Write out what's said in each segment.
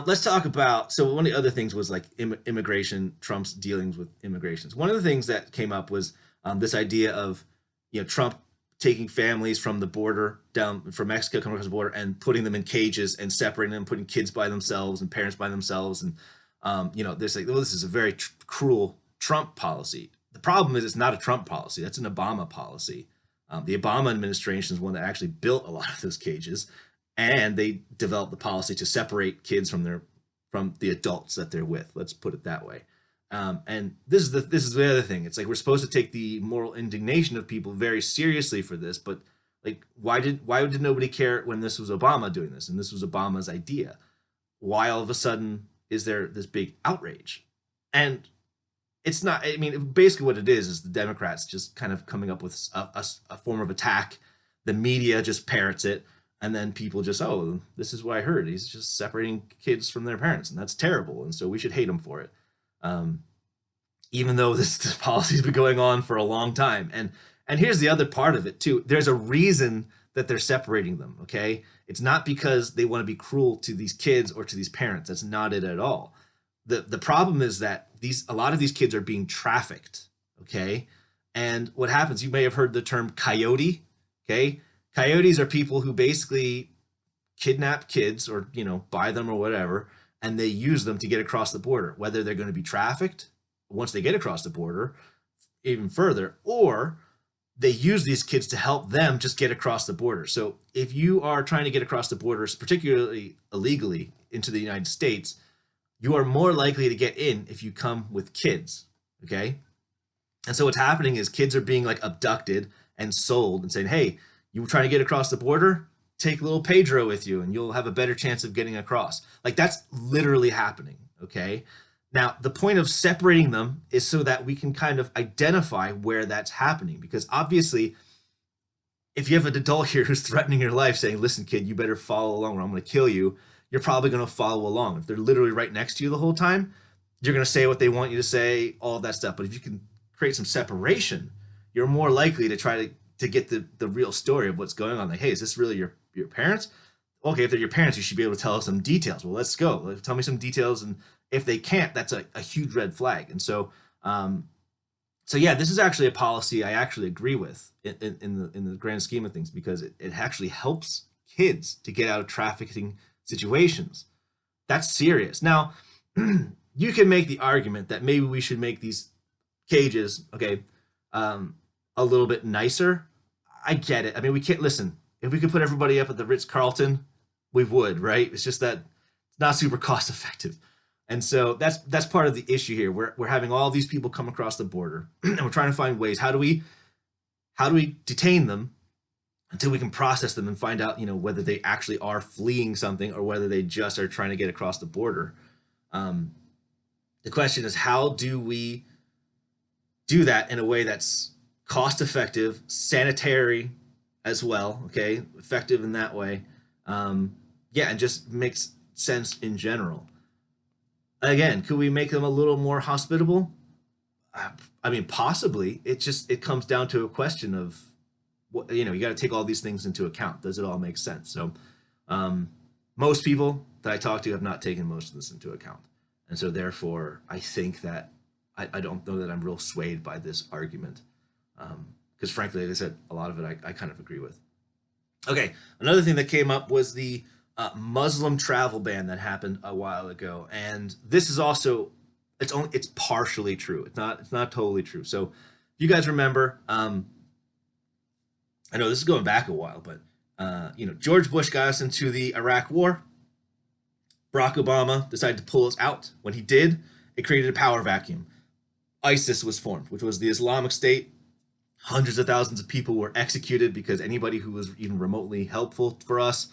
Let's talk about. So one of the other things was like immigration, Trump's dealings with immigrations. One of the things that came up was this idea of Trump taking families from the border down from Mexico, coming across the border, and putting them in cages and separating them, putting kids by themselves and parents by themselves, and there's like, well, this is a very cruel Trump policy. The problem is it's not a Trump policy. That's an Obama policy. The Obama administration is one that actually built a lot of those cages, and they developed the policy to separate kids from the adults that they're with. Let's put it that way. And this is the other thing. It's like we're supposed to take the moral indignation of people very seriously for this, but like why did nobody care when this was Obama doing this and this was Obama's idea? Why all of a sudden is there this big outrage? And it's not. I mean, basically what it is the Democrats just kind of coming up with a form of attack. The media just parrots it, and then people just, oh, this is what I heard. He's just separating kids from their parents, and that's terrible, and so we should hate him for it. Um, Even though this policy's been going on for a long time, and here's the other part of it too. There's a reason that they're separating them. Okay, it's not because they want to be cruel to these kids or to these parents. That's not it at all. The problem is that a lot of these kids are being trafficked. Okay, and what happens? You may have heard the term coyote. Okay, coyotes are people who basically kidnap kids or buy them or whatever, and they use them to get across the border, whether they're going to be trafficked once they get across the border even further, or they use these kids to help them just get across the border. So if you are trying to get across the borders, particularly illegally into the United States, you are more likely to get in if you come with kids. Okay, and so what's happening is kids are being like abducted and sold and saying, hey, you were trying to get across the border, take little Pedro with you and you'll have a better chance of getting across. Like that's literally happening. Okay, now the point of separating them is so that we can kind of identify where that's happening, because obviously if you have an adult here who's threatening your life saying, listen kid, you better follow along or I'm going to kill you, you're probably going to follow along. If they're literally right next to you the whole time, you're going to say what they want you to say, all of that stuff. But if you can create some separation, you're more likely to try to get the real story of what's going on. Like, hey, is this really your parents? Okay, if they're your parents, you should be able to tell us some details. Well, let's go. Tell me some details. And if they can't, that's a huge red flag. And so yeah, this is actually a policy I actually agree with in the grand scheme of things, because it actually helps kids to get out of trafficking situations. That's serious. Now, you can make the argument that maybe we should make these cages, okay, a little bit nicer. I get it. I mean, we can't listen. If we could put everybody up at the Ritz Carlton, we would, right? It's just that it's not super cost effective. And so that's part of the issue here. We're having all these people come across the border, and we're trying to find ways. How do we detain them until we can process them and find out, whether they actually are fleeing something or whether they just are trying to get across the border. The question is, how do we do that in a way that's cost effective, sanitary as well, okay, effective in that way, yeah, and just makes sense in general. Again, could we make them a little more hospitable? I mean, possibly. It comes down to a question of what, you got to take all these things into account. Does it all make sense? So most people that I talk to have not taken most of this into account, and so therefore I think that I don't know that I'm real swayed by this argument, because frankly, like I said, a lot of it I kind of agree with. Okay, another thing that came up was the Muslim travel ban that happened a while ago, and this is also it's partially true. It's not totally true. So if you guys remember, I know this is going back a while, but George Bush got us into the Iraq War. Barack Obama decided to pull us out. When he did, it created a power vacuum. ISIS was formed, which was the Islamic State. Hundreds of thousands of people were executed because anybody who was even remotely helpful for us,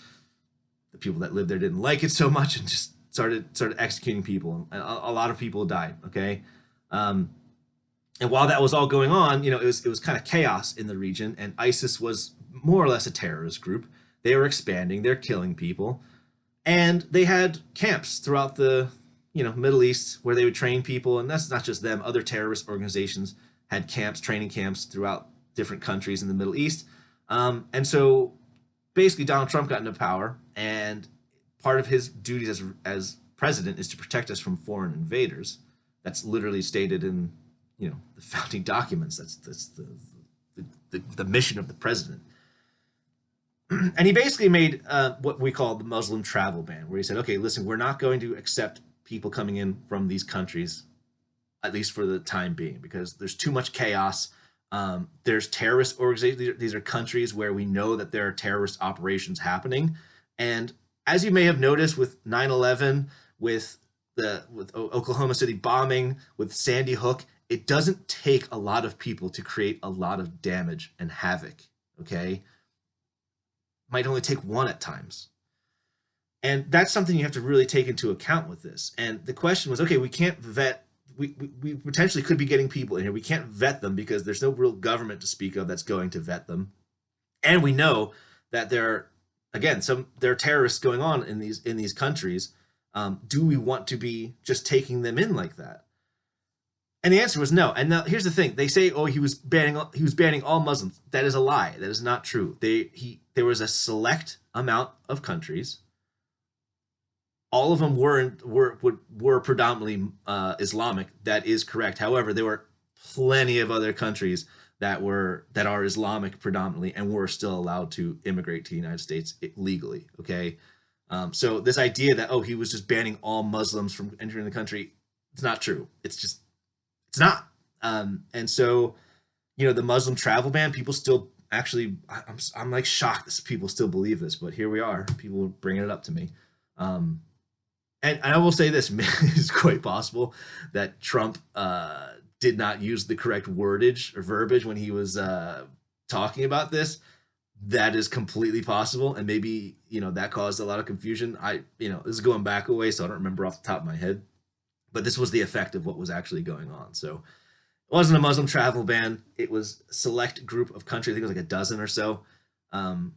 the people that lived there didn't like it so much and just started executing people. And a lot of people died. Okay, and while that was all going on, it was kind of chaos in the region, and ISIS was more or less a terrorist group. They were expanding. They're killing people, and they had camps throughout the Middle East where they would train people. And that's not just them. Other terrorist organizations had camps, training camps throughout different countries in the Middle East. And so basically Donald Trump got into power, and part of his duties as president is to protect us from foreign invaders. That's literally stated in the founding documents. That's the mission of the president. And he basically made what we call the Muslim travel ban, where he said, okay, listen, we're not going to accept people coming in from these countries, at least for the time being, because there's too much chaos. There's terrorist organizations. These are countries where we know that there are terrorist operations happening. And as you may have noticed with 9/11, with Oklahoma City bombing, with Sandy Hook, it doesn't take a lot of people to create a lot of damage and havoc. Okay, might only take one at times. And that's something you have to really take into account with this. And the question was, okay, we can't vet. We potentially could be getting people in here. We can't vet them because there's no real government to speak of that's going to vet them. And we know that there are terrorists going on in these countries. Do we want to be just taking them in like that? And the answer was no. And now here's the thing: they say, "Oh, he was banning all Muslims." That is a lie. That is not true. There was a select amount of countries. All of them were predominantly Islamic. That is correct. However, there were plenty of other countries that are Islamic predominantly and were still allowed to immigrate to the United States legally. Okay, so this idea that he was just banning all Muslims from entering the country, it's not true. It's not. And so the Muslim travel ban, people still actually, I'm like shocked that people still believe this, but here we are. People bringing it up to me. And I will say this: it's quite possible that Trump did not use the correct wordage or verbiage when he was talking about this. That is completely possible, and maybe that caused a lot of confusion. This is going back a way, so I don't remember off the top of my head, but this was the effect of what was actually going on. So it wasn't a Muslim travel ban; it was a select group of countries. I think it was like a dozen or so, and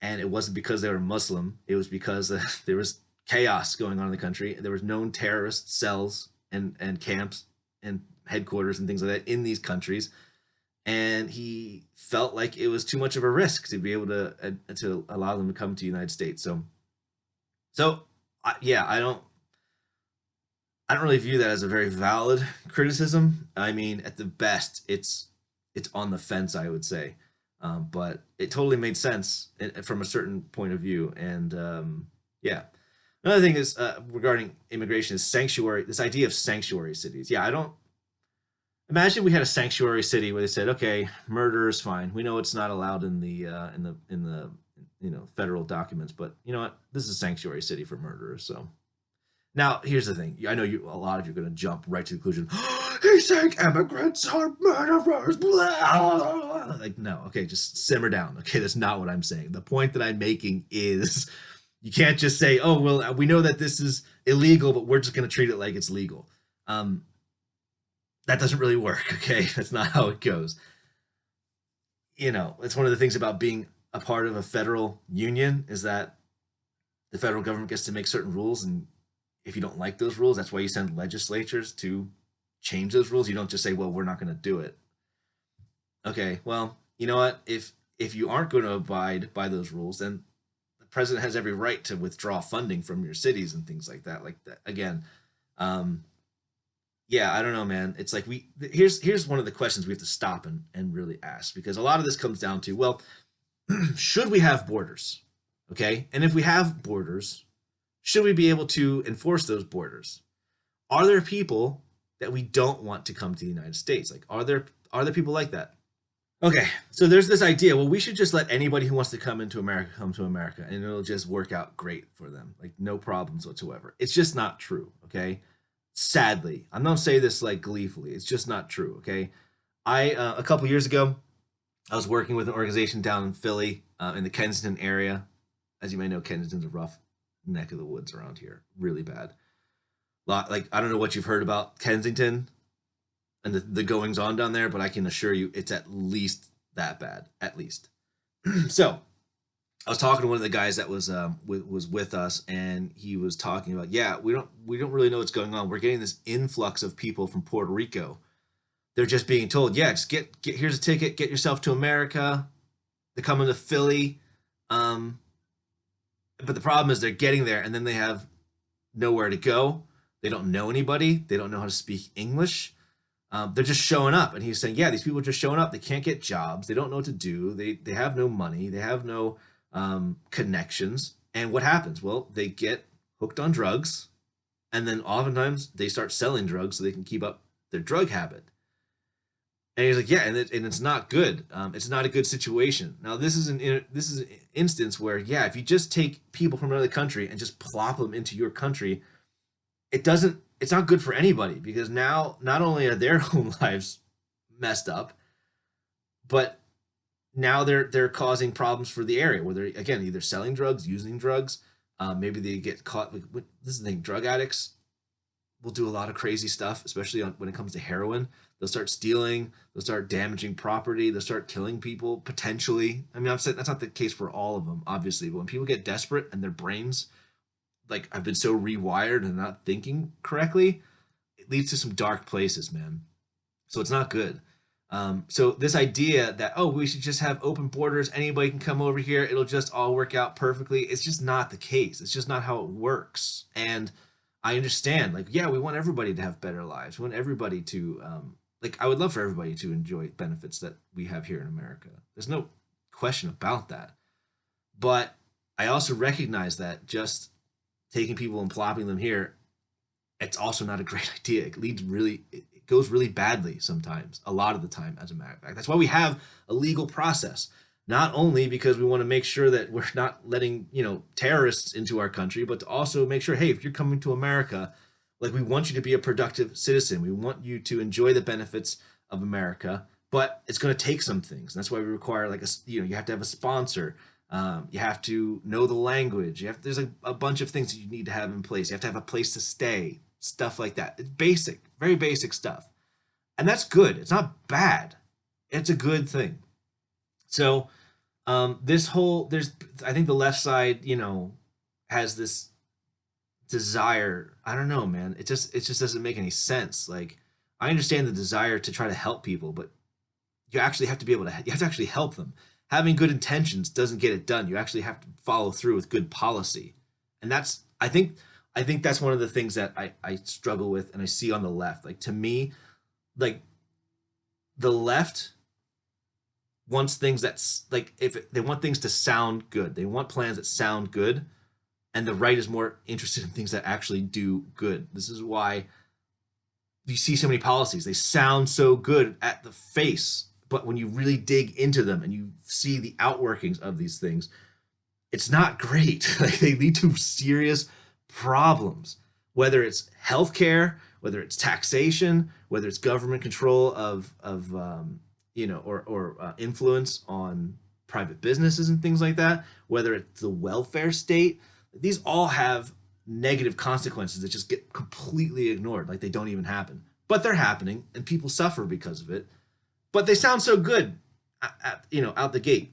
it wasn't because they were Muslim. It was because there was chaos going on in the country. There was known terrorist cells and camps and headquarters and things like that in these countries, and he felt like it was too much of a risk to be able to allow them to come to the United States. So yeah, I don't really view that as a very valid criticism. I mean, at the best, it's on the fence, I would say, but it totally made sense from a certain point of view, and yeah. Another thing is regarding immigration is sanctuary. This idea of sanctuary cities. Yeah, I don't imagine we had a sanctuary city where they said, okay, murder is fine. We know it's not allowed in the federal documents, but you know what? This is a sanctuary city for murderers. So now here's the thing. I know a lot of you are going to jump right to the conclusion. He's saying immigrants are murderers. Blah. Like no, okay, just simmer down. Okay, that's not what I'm saying. The point that I'm making is, you can't just say, oh, well, we know that this is illegal, but we're just going to treat it like it's legal. That doesn't really work, okay? That's not how it goes. It's one of the things about being a part of a federal union is that the federal government gets to make certain rules, and if you don't like those rules, that's why you send legislatures to change those rules. You don't just say, well, we're not going to do it. Okay, well, you know what? If you aren't going to abide by those rules, then president has every right to withdraw funding from your cities and things like that. Like that again, yeah, I don't know, man. It's like here's one of the questions we have to stop and really ask, because a lot of this comes down to, well, should we have borders? Okay, and if we have borders, should we be able to enforce those borders? Are there people that we don't want to come to the United States? Like, are there people like that? Okay, so there's this idea, well, we should just let anybody who wants to come to America, and it'll just work out great for them. Like, no problems whatsoever. It's just not true, okay? Sadly. I'm not saying this like gleefully. It's just not true, okay? A couple years ago, I was working with an organization down in Philly, in the Kensington area. As you may know, Kensington's a rough neck of the woods around here. Really bad. Like, I don't know what you've heard about Kensington and the goings on down there, but I can assure you it's at least that bad, at least. So I was talking to one of the guys that was with us, and he was talking about, yeah, we don't really know what's going on. We're getting this influx of people from Puerto Rico. They're just being told, yeah, just get here's a ticket, get yourself to America. They're coming to Philly. But the problem is they're getting there and then they have nowhere to go. They don't know anybody. They don't know how to speak English. They're just showing up. And he's saying, yeah, these people are just showing up. They can't get jobs. They don't know what to do. They have no money. They have no connections. And what happens? Well, they get hooked on drugs. And then oftentimes they start selling drugs so they can keep up their drug habit. And he's like, yeah, and it's not good. It's not a good situation. Now, this is an instance where, yeah, if you just take people from another country and just plop them into your country, it's not good for anybody because now not only are their own lives messed up, but now they're causing problems for the area where they're again either selling drugs, using drugs. Maybe they get caught. Like, this is the thing: drug addicts will do a lot of crazy stuff, especially when it comes to heroin. They'll start stealing. They'll start damaging property. They'll start killing people potentially. I mean, I'm saying that's not the case for all of them, obviously. But when people get desperate and their brains like I've been so rewired and not thinking correctly, it leads to some dark places, man. So it's not good. So this idea that we should just have open borders, anybody can come over here, it'll just all work out perfectly. It's just not the case. It's just not how it works. And I understand, like, yeah, we want everybody to have better lives. We want everybody to, like, I would love for everybody to enjoy benefits that we have here in America. There's no question about that. But I also recognize that just taking people and plopping them here, it's also not a great idea. It goes really badly sometimes, a lot of the time, as a matter of fact. That's why we have a legal process. Not only because we want to make sure that we're not letting, terrorists into our country, but to also make sure, hey, if you're coming to America, like we want you to be a productive citizen. We want you to enjoy the benefits of America, but it's going to take some things. And that's why we require you have to have a sponsor. You have to know the language. There's a bunch of things that you need to have in place. You have to have a place to stay, stuff like that. It's basic, very basic stuff. And that's good. It's not bad. It's a good thing. So I think the left side, has this desire. I don't know, man. It just doesn't make any sense. Like I understand the desire to try to help people, but you actually have to be able to. You have to actually help them. Having good intentions doesn't get it done. You actually have to follow through with good policy, and I think that's one of the things that I struggle with and I see on the left. Like to me, like the left wants things that's like if they want things to sound good. They want plans that sound good, and the right is more interested in things that actually do good. This is why you see so many policies. They sound so good at the face, but when you really dig into them and you see the outworkings of these things, it's not great. Like they lead to serious problems, whether it's healthcare, whether it's taxation, whether it's government control or influence on private businesses and things like that, whether it's the welfare state. These all have negative consequences that just get completely ignored, like they don't even happen. But they're happening, and people suffer because of it. But they sound so good, out the gate.